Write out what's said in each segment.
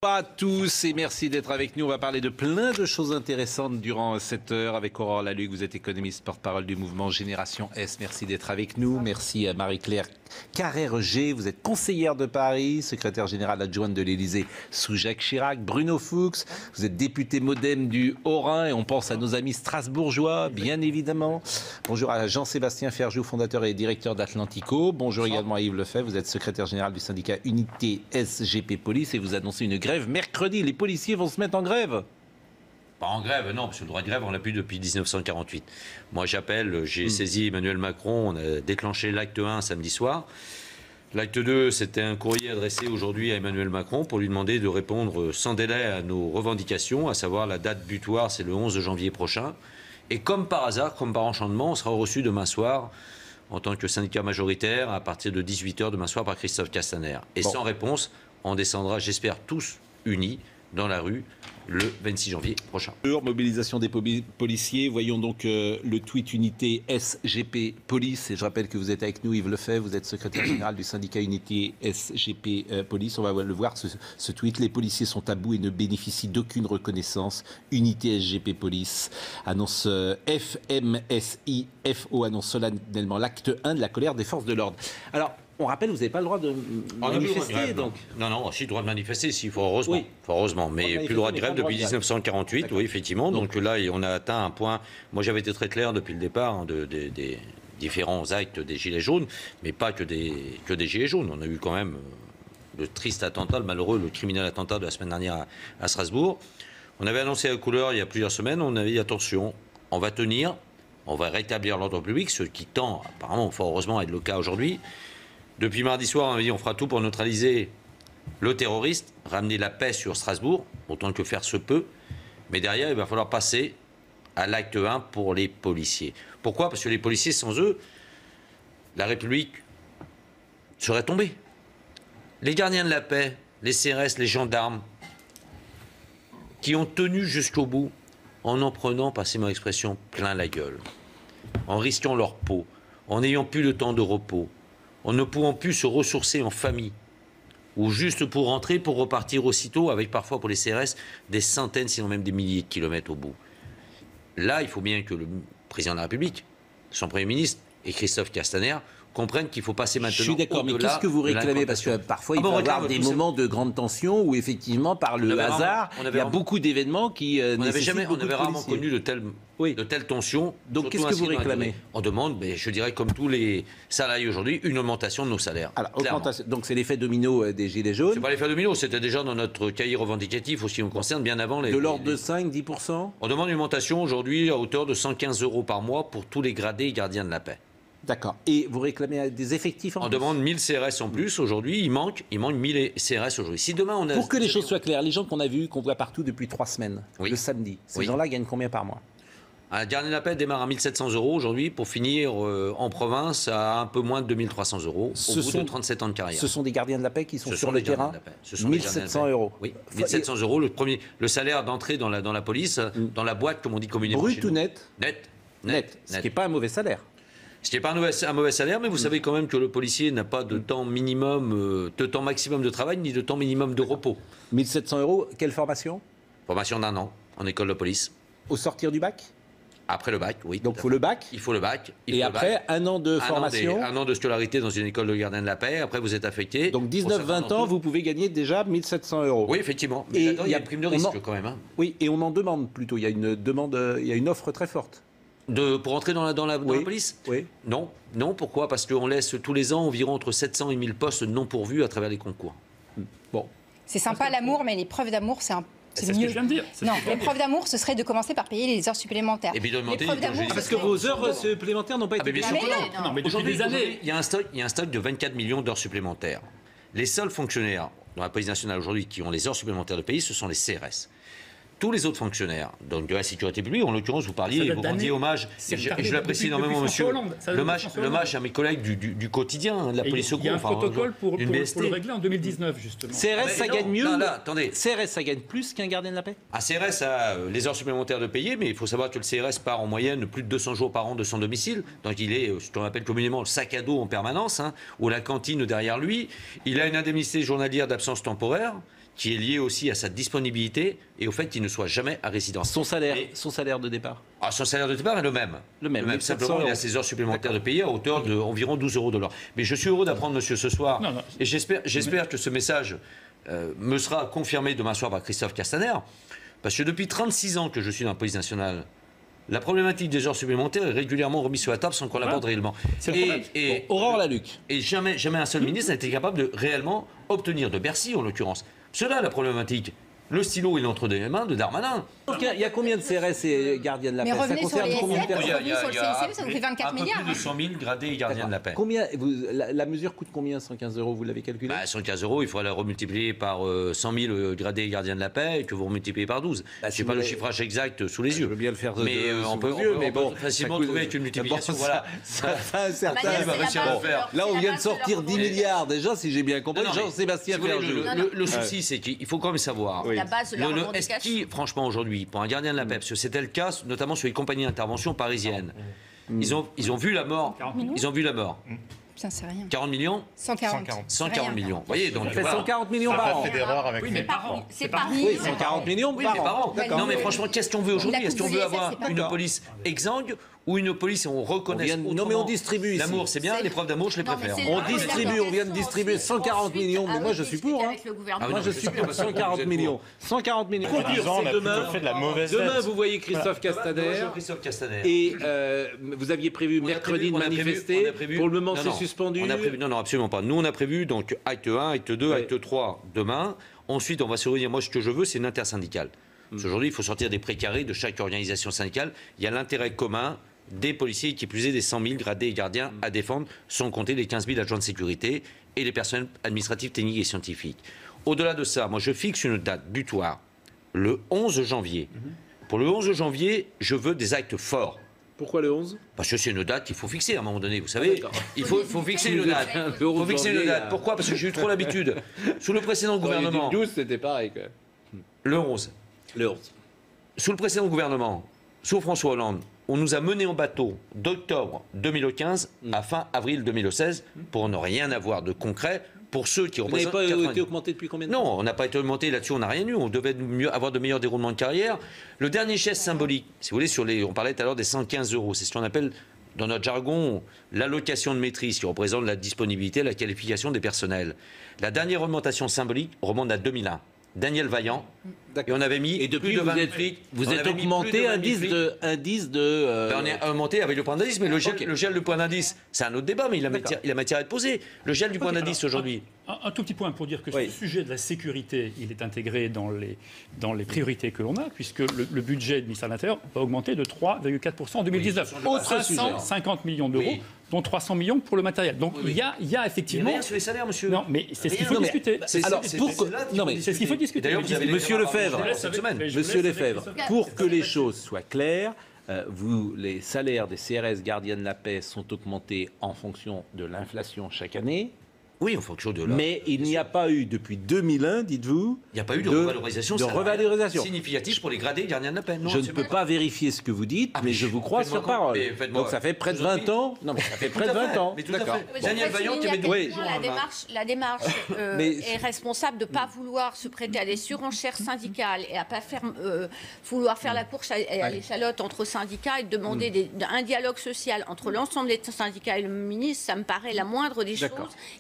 Bonjour à tous et merci d'être avec nous. On va parler de plein de choses intéressantes durant cette heure avec Aurore Laluc. Vous êtes économiste, porte-parole du mouvement Génération S. Merci d'être avec nous. Merci à Marie-Claire Carrère-G. Vous êtes conseillère de Paris, secrétaire générale adjointe de l'Élysée sous Jacques Chirac. Bruno Fuchs, vous êtes député MoDem du Haut-Rhin et on pense à nos amis strasbourgeois, bien évidemment. Bonjour à Jean-Sébastien Ferjou, fondateur et directeur d'Atlantico. Bonjour également à Yves Lefebvre. Vous êtes secrétaire général du syndicat Unité SGP Police et vous annoncez une grève mercredi. Les policiers vont se mettre en grève? Pas en grève, non, parce que le droit de grève, on l'a plus depuis 1948. Moi, j'appelle, j'ai saisi Emmanuel Macron, on a déclenché l'acte 1 samedi soir. L'acte 2, c'était un courrier adressé aujourd'hui à Emmanuel Macron pour lui demander de répondre sans délai à nos revendications, à savoir la date butoir, c'est le 11 janvier prochain. Et comme par hasard, comme par enchantement, on sera reçu demain soir en tant que syndicat majoritaire à partir de 18h demain soir par Christophe Castaner. Et sans réponse, on descendra, j'espère, tous unis dans la rue le 26 janvier prochain. Mobilisation des policiers. Voyons donc le tweet Unité SGP Police. Et je rappelle que vous êtes avec nous, Yves Lefebvre. Vous êtes secrétaire général du syndicat Unité SGP Police. On va le voir, ce tweet. Les policiers sont à bout et ne bénéficient d'aucune reconnaissance. Unité SGP Police annonce FMSI FO annonce solennellement l'acte 1 de la colère des forces de l'ordre. Alors, on rappelle, vous n'avez pas le droit de manifester, donc. Non, si, le droit de manifester, si, il faut heureusement. Oui. Faut heureusement, mais plus le droit de grève depuis 1948, oui, effectivement. Donc là, on a atteint un point. Moi, j'avais été très clair depuis le départ des différents actes des Gilets jaunes, mais pas que des Gilets jaunes. On a eu quand même le triste attentat, le malheureux, le criminel attentat de la semaine dernière à Strasbourg. On avait annoncé à la couleur il y a plusieurs semaines, on avait dit attention, on va tenir, on va rétablir l'ordre public, ce qui tend apparemment, fort heureusement, à être le cas aujourd'hui. Depuis mardi soir, on a dit on fera tout pour neutraliser le terroriste, ramener la paix sur Strasbourg, autant que faire se peut. Mais derrière, il va falloir passer à l'acte 1 pour les policiers. Pourquoi? Parce que les policiers, sans eux, la République serait tombée. Les gardiens de la paix, les CRS, les gendarmes, qui ont tenu jusqu'au bout en prenant, passez-moi l'expression, plein la gueule, en risquant leur peau, en n'ayant plus le temps de repos, en ne pouvant plus se ressourcer en famille, ou juste pour rentrer, pour repartir aussitôt, avec parfois pour les CRS des centaines, sinon même des milliers de kilomètres au bout. Là, il faut bien que le président de la République, son Premier ministre et Christophe Castaner comprennent qu'il faut passer maintenant. Je suis d'accord, mais qu'est-ce que vous réclamez? Parce que parfois, il peut y avoir des moments de grande tension où, effectivement, par le hasard, il y a beaucoup d'événements qui nécessitent beaucoup de policiers. On avait rarement connu de telles tensions. Donc, qu'est-ce que vous réclamez? On demande, je dirais, comme tous les salariés aujourd'hui, une augmentation de nos salaires. Alors, donc, c'est l'effet domino des Gilets jaunes. C'est pas l'effet domino, c'était déjà dans notre cahier revendicatif, aussi, on concerne bien avant les. De l'ordre de 5-10%? On demande une augmentation aujourd'hui à hauteur de 115 € par mois pour tous les gradés et gardiens de la paix. D'accord. Et vous réclamez des effectifs en plus? On demande 1000 CRS en plus aujourd'hui. Il manque 1000 CRS aujourd'hui. Si demain on a... Pour que les choses soient claires, les gens qu'on a vus, qu'on voit partout depuis 3 semaines, le samedi, ces gens-là gagnent combien par mois? Un gardien de la paix démarre à 1700 € aujourd'hui pour finir en province à un peu moins de 2300 € au bout de 37 ans de carrière. Ce sont des gardiens de la paix qui sont sur le terrain. 1700 €. Oui, 1700 € le salaire d'entrée dans la police, dans la boîte, comme on dit communément. Brut ou net? Net. Ce qui n'est pas un mauvais salaire. Ce qui n'est pas un mauvais salaire, mais vous savez quand même que le policier n'a pas de temps minimum, de temps maximum de travail, ni de temps minimum de repos. 1700 €, quelle formation? Formation d'1 an, en école de police. Au sortir du bac? Après le bac, oui. Donc il faut le bac? Il faut le bac. Et après, un an de formation? Un an de scolarité dans une école de gardien de la paix. Après, vous êtes affecté. Donc 19-20 ans, vous pouvez gagner déjà 1700 €. Oui, effectivement. Mais il y a une prime de risque quand même. Hein. Oui, et on en demande plutôt. Il y a une offre très forte. Pour entrer dans la police? Oui. Non, pourquoi? Parce qu'on laisse tous les ans environ entre 700 et 1000 postes non pourvus à travers les concours. Bon. C'est sympa l'amour, mais les preuves d'amour, c'est mieux. Ce que je viens de dire. Non, les preuves d'amour, ce serait de commencer par payer les heures supplémentaires. Et puis de demander, parce que vos heures supplémentaires n'ont pas été payées. Non, mais depuis des années. Il y a un stock de 24 millions d'heures supplémentaires. Les seuls fonctionnaires dans la police nationale aujourd'hui qui ont les heures supplémentaires de pays, ce sont les CRS. Tous les autres fonctionnaires, donc de la sécurité publique, en l'occurrence, vous rendiez hommage, et je l'apprécie énormément, monsieur, l'hommage à mes collègues du quotidien, de la police secours. Il y a un protocole pour le régler en 2019, justement. CRS, ça gagne mieux? Non, attendez. CRS, ça gagne plus qu'un gardien de la paix? CRS a les heures supplémentaires de payer, mais il faut savoir que le CRS part en moyenne plus de 200 jours par an de son domicile. Donc il est, ce qu'on appelle communément, le sac à dos en permanence, ou la cantine derrière lui. Il a une indemnité journalière d'absence temporaire qui est lié aussi à sa disponibilité et au fait qu'il ne soit jamais à résidence. Son salaire de départ. Son salaire de départ est le même. Simplement, il a ses heures supplémentaires de payer à hauteur d'environ 12 € de l'heure. Mais je suis heureux d'apprendre, monsieur, ce soir, et j'espère que ce message me sera confirmé demain soir par Christophe Castaner, parce que depuis 36 ans que je suis dans la police nationale, la problématique des heures supplémentaires est régulièrement remise sur la table sans qu'on l'aborde réellement. Aurore Lalucq. Et jamais un seul ministre n'a été capable de réellement obtenir, de Bercy en l'occurrence. Cela, la problématique. Le stylo, il entre dans les mains de Darmanin. Il y a combien de CRS et gardiens de la paix? Mais revenez sur les combien de revenez sur le CICE, ça vous fait 24 milliards. Un peu plus de 100 000 gradés et gardiens de la paix. La mesure coûte combien, 115 €, vous l'avez calculé? 115 €, il faudra la remultiplier par 100 000 gradés et gardiens de la paix et que vous remultipliez par 12. Je n'ai pas le chiffrage exact sous les yeux. Je veux bien le faire mais on peut facilement trouver avec une multiplication. Ça fait un certain... Là, on vient de sortir 10 milliards déjà, si j'ai bien compris. Jean-Sébastien Ferjou. Le souci, c'est qu'il faut quand même savoir. Est-ce qui, franchement, aujourd'hui, pour un gardien de la paix, parce que c'était le cas, notamment sur les compagnies d'intervention parisiennes, ils ont vu la mort. Ils ont vu la mort. Putain, c'est rien. 40 millions 140 millions. Vous voyez, donc. Ça fait 140 millions par an. Oui, mais par an. C'est par an. Oui, 140 millions par an. Non, mais franchement, qu'est-ce qu'on veut aujourd'hui? Est-ce qu'on veut avoir une police exsangue ou une police où on reconnaît non, mais on distribue ici. L'amour, c'est bien, les preuves d'amour, je les préfère. On vient de distribuer 140 millions, mais moi je suis pour. Moi je suis pour 140 millions. 140 millions. Demain, vous voyez Christophe Castaner. Et vous aviez prévu mercredi de manifester. Pour le moment, c'est suspendu. Non, absolument pas. Nous, on a prévu donc acte 1, acte 2, acte 3 demain. Ensuite, on va se réunir. Moi, ce que je veux, c'est une intersyndicale. Aujourd'hui, il faut sortir des précarés de chaque organisation syndicale. Il y a l'intérêt commun des policiers, qui plus est des 100 000 gradés et gardiens à défendre, sans compter les 15 000 agents de sécurité et les personnels administratifs, techniques et scientifiques. Au-delà de ça, moi je fixe une date butoir, le 11 janvier. Pour le 11 janvier, je veux des actes forts. Pourquoi le 11? Parce que c'est une date qu'il faut fixer à un moment donné, vous savez. Il faut fixer une date. Il faut fixer une date. Pourquoi? Parce que j'ai eu trop l'habitude. Sous le précédent gouvernement... Le 12, c'était pareil quand même. Le 11. Le 11. Sous le précédent gouvernement, sous François Hollande, on nous a menés en bateau d'octobre 2015 à fin avril 2016 pour ne rien avoir de concret pour ceux qui représentent... Vous n'avez pas été augmenté depuis combien de temps? Non, on n'a pas été augmenté là-dessus, on n'a rien eu. On devait avoir de meilleurs déroulements de carrière. Le dernier geste symbolique, si vous voulez, on parlait tout à l'heure des 115 €, c'est ce qu'on appelle dans notre jargon l'allocation de maîtrise qui représente la disponibilité, la qualification des personnels. La dernière augmentation symbolique remonte à 2001. Daniel Vaillant, et on avait mis et depuis plus de 20 flics. Vous êtes augmenté indice de on est augmenté avec le point d'indice, mais le gel du point d'indice, c'est un autre débat, mais il a matière à être posée. Le gel du point d'indice aujourd'hui. Un tout petit point pour dire que ce sujet de la sécurité, il est intégré dans les priorités que l'on a, puisque le budget du ministère de l'Intérieur va augmenter de 3,4% en 2019. Autre 350 millions d'euros, dont 300 millions pour le matériel. Donc il y a effectivement... Il y a rien sur les salaires, monsieur. Non, mais c'est ce qu'il faut discuter. C'est ce qu'il faut discuter. Monsieur Lefebvre, pour que les choses soient claires, les salaires des CRS gardiens de la paix sont augmentés en fonction de l'inflation chaque année. Oui, en fonction de mais il n'y a pas eu, depuis 2001, dites-vous... Il n'y a pas eu de revalorisation significative pour les gradés gardiens de la paix. Je ne peux pas vérifier ce que vous dites, mais je vous crois sur parole. Donc ça fait près de 20 ans. Non, mais ça fait près de 20 ans. D'accord. Daniel Vaillant qui avait dit... La démarche est responsable de ne pas vouloir se prêter à des surenchères syndicales et à ne pas vouloir faire la course à l'échalote entre syndicats et de demander un dialogue social entre l'ensemble des syndicats et le ministre, ça me paraît la moindre des choses.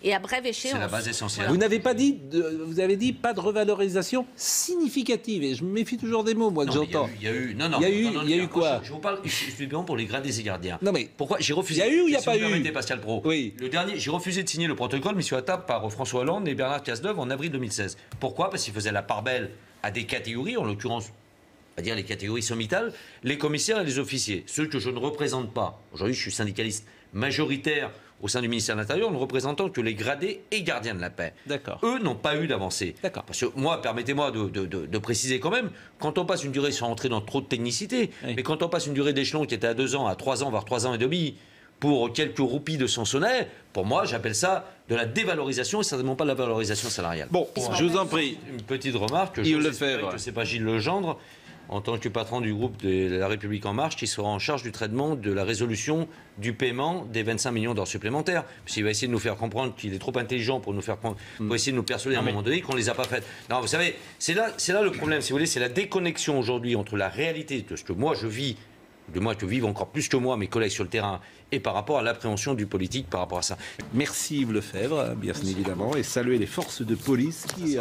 Et à brève échéance. C'est la base essentielle. Vous n'avez pas dit, vous avez dit pas de revalorisation significative. Et je me méfie toujours des mots, moi, que j'entends. Il y a eu, il y a eu quoi? Je vous parle exclusivement pour les gradés et gardiens. Non mais pourquoi j'ai refusé? Il y a eu ou il n'y a pas eu? Pascal Pro. Oui. Le dernier, j'ai refusé de signer le protocole mis sur la table par François Hollande et Bernard Cazeneuve en avril 2016. Pourquoi? Parce qu'il faisait la part belle à des catégories, en l'occurrence, on va dire les catégories sommitales, les commissaires et les officiers, ceux que je ne représente pas. Aujourd'hui, je suis syndicaliste majoritaire au sein du ministère de l'Intérieur, ne représentant que les gradés et gardiens de la paix. D'accord. Eux n'ont pas eu d'avancée. D'accord. Parce que moi, permettez-moi de préciser quand même, quand on passe une durée, sans rentrer dans trop de technicité, mais quand on passe une durée d'échelon qui était à 2 ans, à 3 ans, voire 3 ans et demi, pour quelques roupies de Sansonnet, pour moi, j'appelle ça de la dévalorisation et certainement pas de la valorisation salariale. Bon, je vous en prie. Une petite remarque, Yves Lefebvre. que c'est pas Gilles Legendre. en tant que patron du groupe de La République En Marche, qui sera en charge du traitement de la résolution du paiement des 25 millions d'heures supplémentaires. Puisqu'il va essayer de nous faire comprendre qu'il est trop intelligent pour essayer de nous persuader à un moment donné qu'on ne les a pas faites. Non, vous savez, c'est là le problème, si vous voulez, c'est la déconnexion aujourd'hui entre la réalité de ce que moi je vis, de moi que vivent encore plus que moi mes collègues sur le terrain, et par rapport à l'appréhension du politique par rapport à ça. Merci Yves Lefebvre, bien évidemment, et saluer les forces de police qui...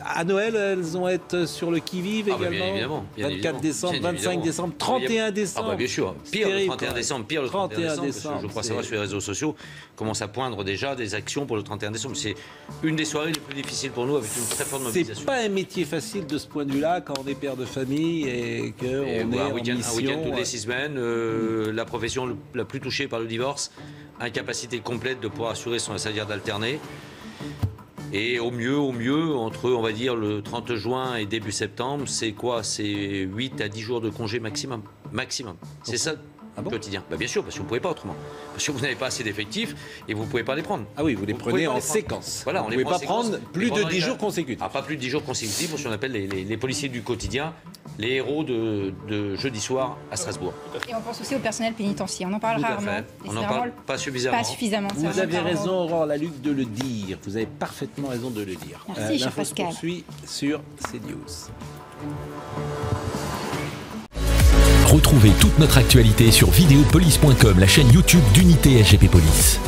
à Noël, elles vont être sur le qui-vive également. Bien 24 décembre, 25 décembre, 31 décembre. Bien sûr. Pire le 31 décembre. Pire le 31 décembre. Parce que je crois savoir sur les réseaux sociaux commence à poindre déjà des actions pour le 31 décembre. C'est une des soirées les plus difficiles pour nous avec une très forte mobilisation. C'est pas un métier facile de ce point de vue-là quand on est père de famille et qu'on est en mission. Un week-end toutes les 6 semaines. La profession la plus touchée par le divorce. Incapacité complète de pouvoir assurer son salaire d'alterner. Et au mieux, entre, on va dire, le 30 juin et début septembre, c'est quoi? C'est 8 à 10 jours de congé maximum. C'est ça, quotidien. Bien sûr, parce que vous ne pouvez pas autrement. Parce que vous n'avez pas assez d'effectifs et vous ne pouvez pas les prendre. Ah oui, vous les prenez en séquence. Voilà, on ne pouvez pas prendre plus de 10 jours consécutifs. Pas plus de 10 jours consécutifs, pour ce qu'on appelle les policiers du quotidien, les héros de jeudi soir à Strasbourg. Et on pense aussi au personnel pénitentiaire. On en parle rarement. On n'en parle pas suffisamment. Vous avez raison, Aurore Lalucq, de le dire. Vous avez parfaitement raison de le dire. Merci, cher Pascal. L'info se poursuit sur CNews. Retrouvez toute notre actualité sur videopolice.com, la chaîne YouTube d'Unité SGP Police.